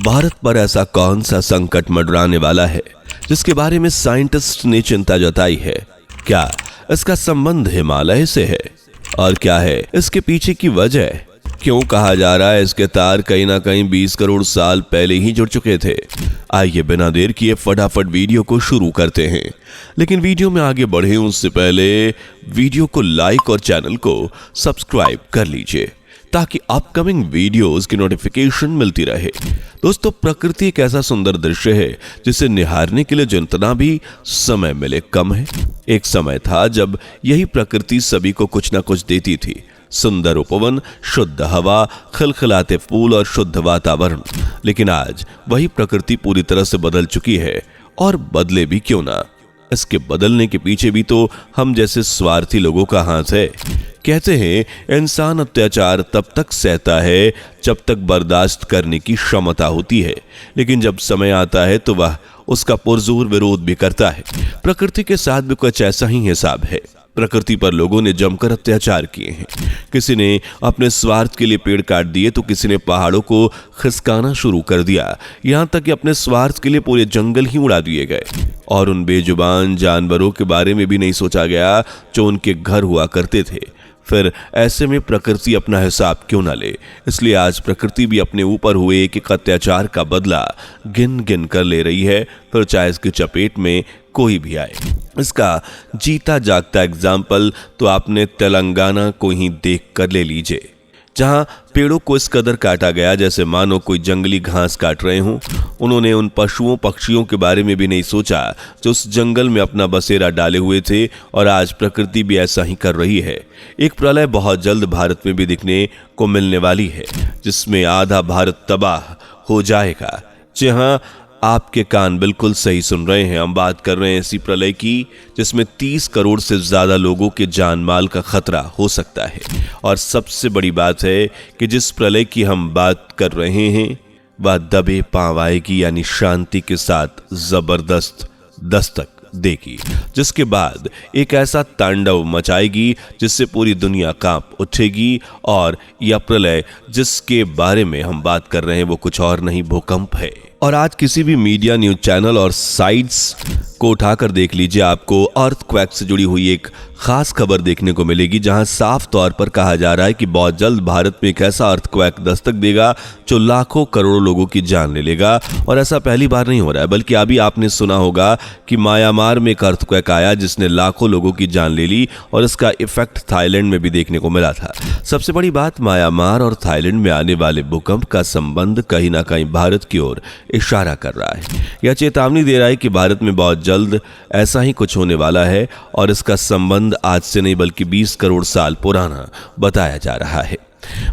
भारत पर ऐसा कौन सा संकट मंडराने वाला है जिसके बारे में साइंटिस्ट ने चिंता जताई है? क्या इसका संबंध हिमालय से है? और क्या है इसके पीछे की वजह? क्यों कहा जा रहा है इसके तार कहीं ना कहीं 20 करोड़ साल पहले ही जुड़ चुके थे? आइए बिना देर किए फटाफट वीडियो को शुरू करते हैं। लेकिन वीडियो में आगे बढ़े उससे पहले वीडियो को लाइक और चैनल को सब्सक्राइब कर लीजिए ताकि अपकमिंग वीडियोस की नोटिफिकेशन मिलती रहे। दोस्तों, प्रकृति एक ऐसा सुंदर दृश्य है जिसे निहारने के लिए जितना भी समय मिले कम है। एक समय था जब यही प्रकृति सभी को कुछ ना कुछ देती थी। सुंदर उपवन, शुद्ध हवा, खिलखिलाते फूल और शुद्ध वातावरण। लेकिन आज वही प्रकृति पूरी तरह से बदल चुकी है, और बदले भी क्यों ना। इसके बदलने के पीछे भी तो हम जैसे स्वार्थी लोगों का हाथ है। कहते हैं इंसान अत्याचार तब तक सहता है जब तक बर्दाश्त करने की क्षमता होती है, लेकिन जब समय आता है तो वह उसका पुरजोर विरोध भी करता है। प्रकृति के साथ भी कुछ ऐसा ही हिसाब है। प्रकृति पर लोगों ने जमकर अत्याचार किए हैं। किसी ने अपने स्वार्थ के लिए पेड़ काट दिए तो किसी ने पहाड़ों को खिसकाना शुरू कर दिया। यहां तक कि अपने स्वार्थ के लिए पूरे जंगल ही उड़ा दिए गए, और उन बेजुबान जानवरों के बारे में भी नहीं सोचा गया जो उनके घर हुआ करते थे। फिर ऐसे में प्रकृति अपना हिसाब क्यों ना ले? इसलिए आज प्रकृति भी अपने ऊपर हुए एक अत्याचार का बदला गिन गिन कर ले रही है, फिर चाहे इसकी चपेट में कोई भी आए। इसका जीता जागता एग्जाम्पल तो आपने तेलंगाना को ही देख कर ले लीजिए, जहां पेड़ों को इस कदर काटा गया जैसे मानो कोई जंगली घास काट रहे हों। उन्होंने उन पशुओं पक्षियों के बारे में भी नहीं सोचा जो उस जंगल में अपना बसेरा डाले हुए थे, और आज प्रकृति भी ऐसा ही कर रही है। एक प्रलय बहुत जल्द भारत में भी दिखने को मिलने वाली है, जिसमें आधा भारत तबाह हो जाएगा। जी हाँ, आपके कान बिल्कुल सही सुन रहे हैं। हम बात कर रहे हैं ऐसी प्रलय की जिसमें 30 करोड़ से ज्यादा लोगों के जान माल का खतरा हो सकता है। और सबसे बड़ी बात है कि जिस प्रलय की हम बात कर रहे हैं वह दबे पांव आएगी, यानी शांति के साथ जबरदस्त दस्तक देगी, जिसके बाद एक ऐसा तांडव मचाएगी जिससे पूरी दुनिया कांप उठेगी। और यह प्रलय जिसके बारे में हम बात कर रहे हैं वो कुछ और नहीं, भूकंप है। और आज किसी भी मीडिया, न्यूज चैनल और साइट्स को उठाकर देख लीजिए, आपको अर्थक्वेक से जुड़ी हुई एक खास खबर देखने को मिलेगी, जहां साफ तौर पर कहा जा रहा है कि बहुत जल्द भारत में एक ऐसा अर्थक्वेक दस्तक देगा जो लाखों करोड़ों लोगों की जान ले लेगा। और ऐसा पहली बार नहीं हो रहा है, बल्कि अभी आपने सुना होगा कि म्यांमार में एक अर्थक्वेक आया जिसने लाखों लोगों की जान ले ली, और इसका इफेक्ट थाईलैंड में भी देखने को मिला था। सबसे बड़ी बात, म्यांमार और थाईलैंड में आने वाले भूकंप का संबंध कहीं ना कहीं भारत की ओर इशारा कर रहा है। यह चेतावनी दे रहा है कि भारत में बहुत जल्द ऐसा ही कुछ होने वाला है, और इसका संबंध आज से नहीं बल्कि 20 करोड़ साल पुराना बताया जा रहा है।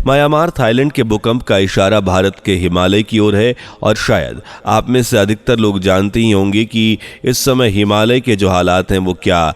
म्यांमार थाईलैंड के भूकंप का इशारा भारत के हिमालय की ओर है, और शायद आप में से अधिकतर लोग जानते ही होंगे कि इस समय हिमालय के जो हालात हैं वो क्या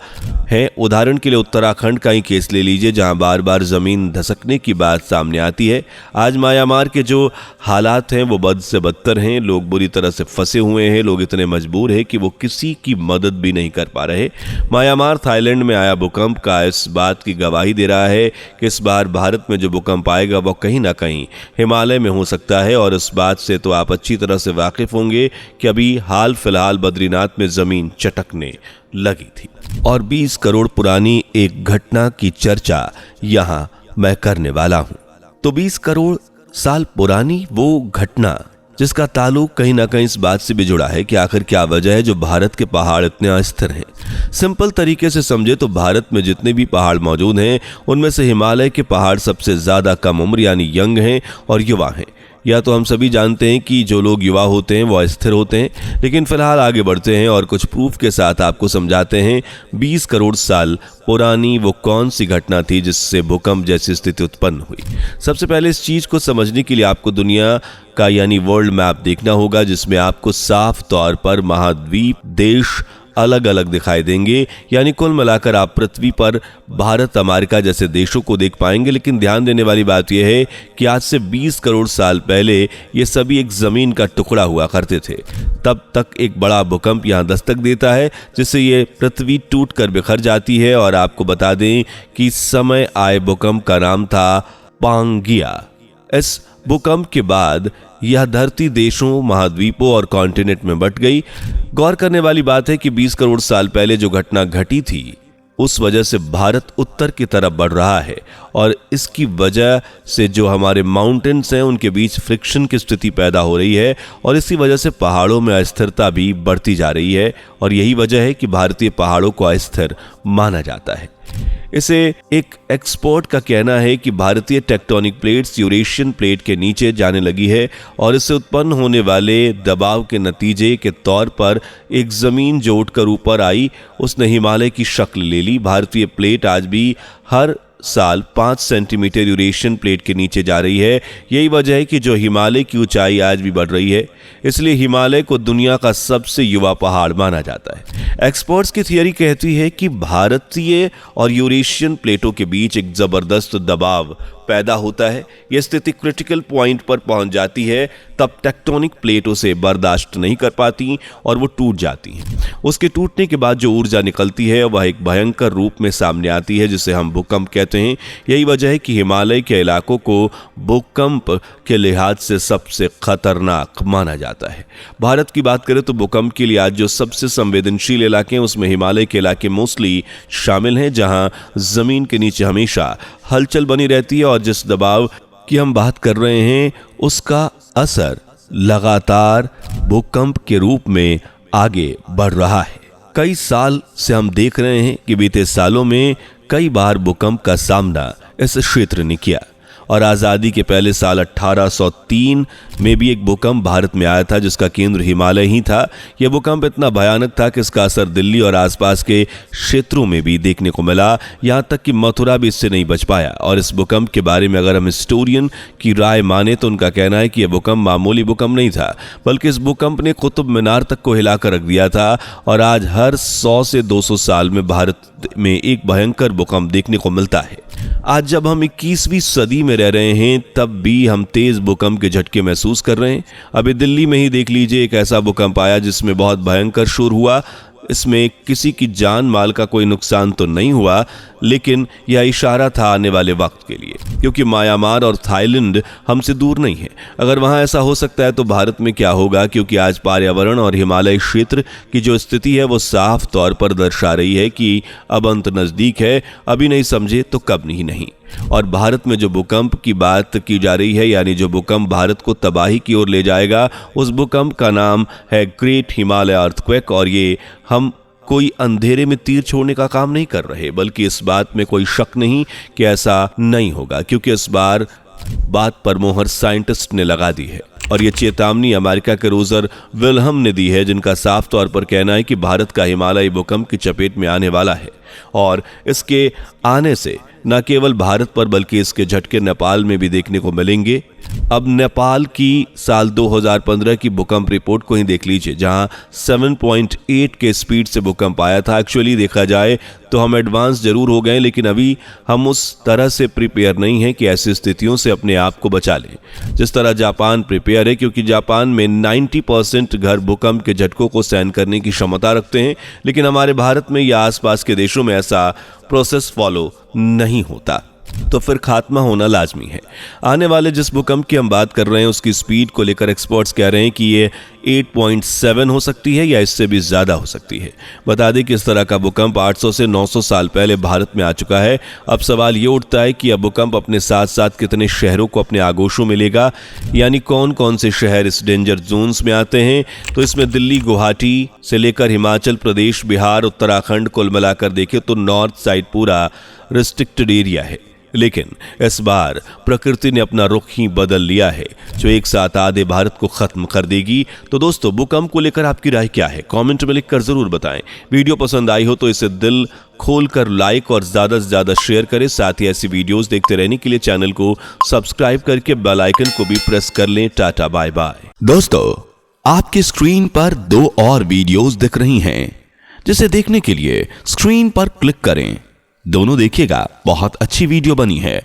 हैं। उदाहरण के लिए उत्तराखंड का ही केस ले लीजिए, जहां बार बार जमीन धसकने की बात सामने आती है। आज म्यांमार के जो हालात हैं वो बद से बदतर हैं। लोग बुरी तरह से फंसे हुए हैं। लोग इतने मजबूर हैं कि वो किसी की मदद भी नहीं कर पा रहे। म्यांमार थाईलैंड में आया भूकंप का इस बात की गवाही दे रहा है कि इस बार भारत में जो भूकंप आएगा वो कहीं ना कहीं हिमालय में हो सकता है। और इस बात से तो आप अच्छी तरह से वाकिफ होंगे कि अभी हाल फिलहाल बद्रीनाथ में जमीन चटकने लगी थी, और 20 करोड़ पुरानी एक घटना की चर्चा यहां मैं करने वाला हूं। तो 20 करोड़ साल पुरानी वो घटना जिसका ताल्लुक कहीं ना कहीं इस बात से भी जुड़ा है कि आखिर क्या वजह है जो भारत के पहाड़ इतने अस्थिर हैं। सिंपल तरीके से समझे तो भारत में जितने भी पहाड़ मौजूद हैं उनमें से हिमालय के पहाड़ सबसे ज्यादा कम उम्र यानी यंग हैं और युवा हैं। या तो हम सभी जानते हैं कि जो लोग युवा होते हैं वो अस्थिर होते हैं, लेकिन फिलहाल आगे बढ़ते हैं और कुछ प्रूफ के साथ आपको समझाते हैं 20 करोड़ साल पुरानी वो कौन सी घटना थी जिससे भूकंप जैसी स्थिति उत्पन्न हुई। सबसे पहले इस चीज को समझने के लिए आपको दुनिया का यानी वर्ल्ड मैप देखना होगा, जिसमें आपको साफ तौर पर महाद्वीप, देश अलग अलग दिखाई देंगे। यानी कुल मिलाकर आप पृथ्वी पर भारत, अमेरिका जैसे देशों को देख पाएंगे। लेकिन ध्यान देने वाली बात यह है कि आज से 20 करोड़ साल पहले ये सभी एक जमीन का टुकड़ा हुआ करते थे। तब तक एक बड़ा भूकंप यहाँ दस्तक देता है जिससे ये पृथ्वी टूट कर बिखर जाती है। और आपको बता दें कि इस समय आए भूकंप का नाम था पांगिया। इस भूकंप के बाद यह धरती देशों, महाद्वीपों और कॉन्टिनेंट में बंट गई। गौर करने वाली बात है कि 20 करोड़ साल पहले जो घटना घटी थी उस वजह से भारत उत्तर की तरफ बढ़ रहा है और इसकी वजह से जो हमारे माउंटेन्स हैं उनके बीच फ्रिक्शन की स्थिति पैदा हो रही है और इसी वजह से पहाड़ों में अस्थिरता भी बढ़ती जा रही है और यही वजह है कि भारतीय पहाड़ों को अस्थिर माना जाता है। इसे एक एक्सपर्ट का कहना है कि भारतीय टेक्टोनिक प्लेट्स यूरेशियन प्लेट के नीचे जाने लगी है और इससे उत्पन्न होने वाले दबाव के नतीजे के तौर पर एक जमीन जो उठकर ऊपर आई उसने हिमालय की शक्ल ले ली। भारतीय प्लेट आज भी हर साल 5 सेंटीमीटर यूरेशियन प्लेट के नीचे जा रही है। यही वजह है कि जो हिमालय की ऊंचाई आज भी बढ़ रही है, इसलिए हिमालय को दुनिया का सबसे युवा पहाड़ माना जाता है। एक्सपर्ट्स की थियरी कहती है कि भारतीय और यूरेशियन प्लेटों के बीच एक जबरदस्त दबाव पैदा होता है। यह स्थिति क्रिटिकल पॉइंट पर पहुंच जाती है, तब टेक्टोनिक प्लेट उसे बर्दाश्त नहीं कर पाती और वो टूट जाती हैं। उसके टूटने के बाद जो ऊर्जा निकलती है वह एक भयंकर रूप में सामने आती है जिसे हम भूकंप कहते हैं। यही वजह है कि हिमालय के इलाकों को भूकंप के लिहाज से सबसे खतरनाक माना जाता है। भारत की बात करें तो भूकंप के लिए आज जो सबसे संवेदनशील इलाके हैं उसमें हिमालय के इलाके मोस्टली शामिल हैं, जहां जमीन के नीचे हमेशा हलचल बनी रहती है और जिस दबाव की हम बात कर रहे हैं उसका असर लगातार भूकंप के रूप में आगे बढ़ रहा है। कई साल से हम देख रहे हैं कि बीते सालों में कई बार भूकंप का सामना इस क्षेत्र ने किया और आज़ादी के पहले साल 1803 में भी एक भूकंप भारत में आया था जिसका केंद्र हिमालय ही था। यह भूकंप इतना भयानक था कि इसका असर दिल्ली और आसपास के क्षेत्रों में भी देखने को मिला, यहाँ तक कि मथुरा भी इससे नहीं बच पाया। और इस भूकंप के बारे में अगर हम हिस्टोरियन की राय माने तो उनका कहना है कि यह भूकंप मामूली भूकंप नहीं था, बल्कि इस भूकंप ने कुतुब मीनार तक को हिलाकर रख दिया था। और आज हर 100 से 200 साल में भारत में एक भयंकर भूकंप देखने को मिलता है। आज जब हम 21वीं सदी में रह रहे हैं तब भी हम तेज भूकंप के झटके महसूस कर रहे हैं। अभी दिल्ली में ही देख लीजिए, एक ऐसा भूकंप आया जिसमें बहुत भयंकर शोर हुआ। इसमें किसी की जान माल का कोई नुकसान तो नहीं हुआ, लेकिन यह इशारा था आने वाले वक्त के लिए, क्योंकि म्यांमार और थाईलैंड हमसे दूर नहीं है। अगर वहां ऐसा हो सकता है तो भारत में क्या होगा, क्योंकि आज पर्यावरण और हिमालय क्षेत्र की जो स्थिति है वो साफ तौर पर दर्शा रही है कि अब अंत नजदीक है, अभी नहीं समझे तो कब नहीं। और भारत में जो भूकंप की बात की जा रही है, यानी जो भूकंप भारत को तबाही की ओर ले जाएगा, उस भूकंप का नाम है ग्रेट हिमालय अर्थक्वेक। और ये हम कोई अंधेरे में तीर छोड़ने का काम नहीं कर रहे, बल्कि इस बात में कोई शक नहीं कि ऐसा नहीं होगा, क्योंकि इस बार बात पर मोहर साइंटिस्ट ने लगा दी है। और ये चेतावनी अमेरिका के रोजर विल्हम ने दी है, जिनका साफ तौर पर कहना है कि भारत का हिमालय भूकंप की चपेट में आने वाला है और इसके आने से न केवल भारत पर बल्कि इसके झटके नेपाल में भी देखने को मिलेंगे। अब नेपाल की साल 2015 की भूकंप रिपोर्ट को ही देख लीजिए, जहां 7.8 के स्पीड से भूकंप आया था। एक्चुअली देखा जाए तो हम एडवांस जरूर हो गए, लेकिन अभी हम उस तरह से प्रिपेयर नहीं हैं कि ऐसी स्थितियों से अपने आप को बचा लें जिस तरह जापान प्रिपेयर है, क्योंकि जापान में 90% घर भूकंप के झटकों को सहन करने की क्षमता रखते हैं। लेकिन हमारे भारत में या आसपास के देशों में ऐसा प्रोसेस फॉलो नहीं होता, तो फिर खात्मा होना लाजमी है। आने वाले जिस भूकंप की हम बात कर रहे हैं उसकी स्पीड को लेकर एक्सपर्ट्स कह रहे हैं कि ये 8.7 हो सकती है या इससे भी ज्यादा हो सकती है। बता दें कि इस तरह का भूकंप 800 से 900 साल पहले भारत में आ चुका है। अब सवाल ये उठता है कि यह भूकंप अपने साथ साथ कितने शहरों को अपने आगोशों में लेगा, यानी कौन कौन से शहर इस डेंजर जोन्स में आते हैं। तो इसमें दिल्ली, गुवाहाटी से लेकर हिमाचल प्रदेश, बिहार, उत्तराखंड, कुल मिलाकर देखें तो नॉर्थ साइड पूरा रिस्ट्रिक्टेड एरिया है। लेकिन इस बार प्रकृति ने अपना रुख ही बदल लिया है, जो एक साथ आधे भारत को खत्म कर देगी। तो दोस्तों, भूकंप को लेकर आपकी राय क्या है, कमेंट में लिखकर जरूर बताएं। वीडियो पसंद आई हो तो इसे दिल खोलकर लाइक और ज्यादा से ज्यादा शेयर करें। साथ ही ऐसी वीडियोस देखते रहने के लिए चैनल को सब्सक्राइब करके बेल आइकन को भी प्रेस कर लें। Tata bye bye. दोस्तों, आपकी स्क्रीन पर 2 और वीडियोस दिख रही हैं, जिसे देखने के लिए स्क्रीन पर क्लिक करें। दोनों देखिएगा, बहुत अच्छी वीडियो बनी है।